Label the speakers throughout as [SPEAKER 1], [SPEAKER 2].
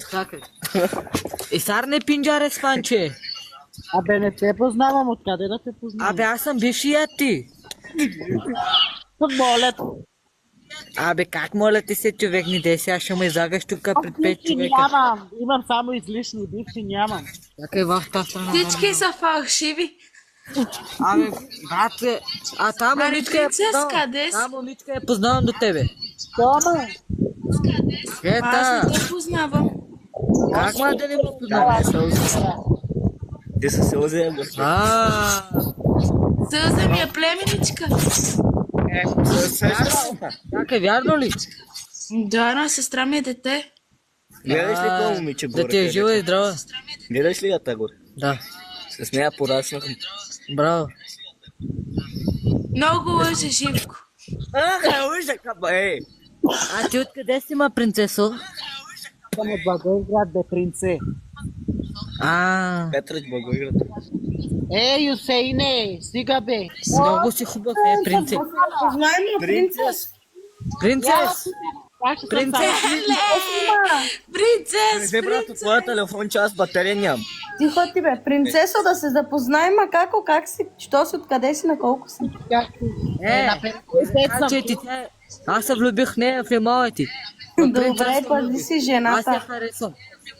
[SPEAKER 1] Чакай. Сарне пинджаре спанче.
[SPEAKER 2] Абе, не те познавам, откъде да те познавам?
[SPEAKER 1] Абе, аз съм бившият ти.
[SPEAKER 2] Футболът.
[SPEAKER 1] Абе, как моля ти се, човек, не дей сега, ще ме загаш тук пред 5
[SPEAKER 2] Бивши
[SPEAKER 1] човека.
[SPEAKER 2] нямам. Имам само излишни, бивши нямам.
[SPEAKER 1] Чакай в тази страна.
[SPEAKER 3] Всички са фалшиви.
[SPEAKER 1] Абе, брате, та
[SPEAKER 3] Мари
[SPEAKER 1] момичка я
[SPEAKER 3] принцес,
[SPEAKER 1] познавам.
[SPEAKER 3] къде си?
[SPEAKER 1] Та момичка я познавам до тебе.
[SPEAKER 2] Тома,
[SPEAKER 3] Аз
[SPEAKER 1] Ета,
[SPEAKER 3] не те познавам.
[SPEAKER 1] как ма да не ме познаваш?
[SPEAKER 4] Ти са се озеем.
[SPEAKER 3] Сълза ми е племеничка.
[SPEAKER 1] Чакай, вярно ли?
[SPEAKER 3] Да, на сестра ми е дете.
[SPEAKER 4] Гледаш ли това момиче горе?
[SPEAKER 1] Да ти е жива и здрава.
[SPEAKER 4] Гледаш ли я та горе?
[SPEAKER 1] Да,
[SPEAKER 4] С нея пораснах.
[SPEAKER 1] браво.
[SPEAKER 3] Много лъжа, Живко.
[SPEAKER 4] Ужа каба, ей!
[SPEAKER 1] А ти откъде си, ма, принцесо?
[SPEAKER 2] съм от Благоевград, бе, принце.
[SPEAKER 4] Петрич Благоевград.
[SPEAKER 2] Юсейне, стига бе.
[SPEAKER 1] Много си хубав, принцес.
[SPEAKER 5] Познай ме, принцес.
[SPEAKER 1] Принцес! Принцес!
[SPEAKER 3] Принцес,
[SPEAKER 4] Не, брат, от твоя телефон, че аз батерия нямам.
[SPEAKER 5] Тихо ти бе, принцесо, да се запознаем, а како, как си, що си, откъде си, на колко си?
[SPEAKER 1] Аз се влюбих в нея, в моя ти.
[SPEAKER 5] Добре, пази си
[SPEAKER 1] Аз я
[SPEAKER 5] жената.
[SPEAKER 1] харесвам.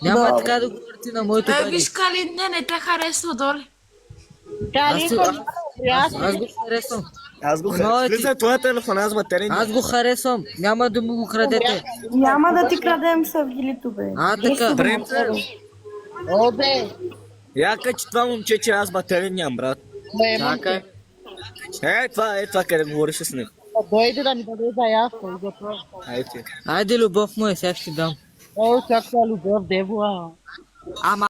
[SPEAKER 1] Няма
[SPEAKER 5] Добре.
[SPEAKER 1] така да говорите на моето
[SPEAKER 3] Той
[SPEAKER 1] пари.
[SPEAKER 3] виж Калин, не те харесва доли.
[SPEAKER 1] Аз го харесвам.
[SPEAKER 4] Аз го
[SPEAKER 1] Моя
[SPEAKER 4] харесвам.
[SPEAKER 1] ти.
[SPEAKER 4] Влизай твоя телефон, аз батерия нямам.
[SPEAKER 1] Аз го харесвам. Няма да му го крадете.
[SPEAKER 5] Няма да ти крадем съвгилито, бе.
[SPEAKER 1] Така.
[SPEAKER 4] Принцес!
[SPEAKER 2] О, бе.
[SPEAKER 4] Я качи това момче, че аз батерия нямам, брат.
[SPEAKER 1] Чакай.
[SPEAKER 4] Това къде говориш с него.
[SPEAKER 2] Дойде да ми даде заявка. И за това.
[SPEAKER 4] Айде ти.
[SPEAKER 1] Айде, любов му е, сега ще ти дам.
[SPEAKER 2] О, чаква любов, дева.
[SPEAKER 1] Ама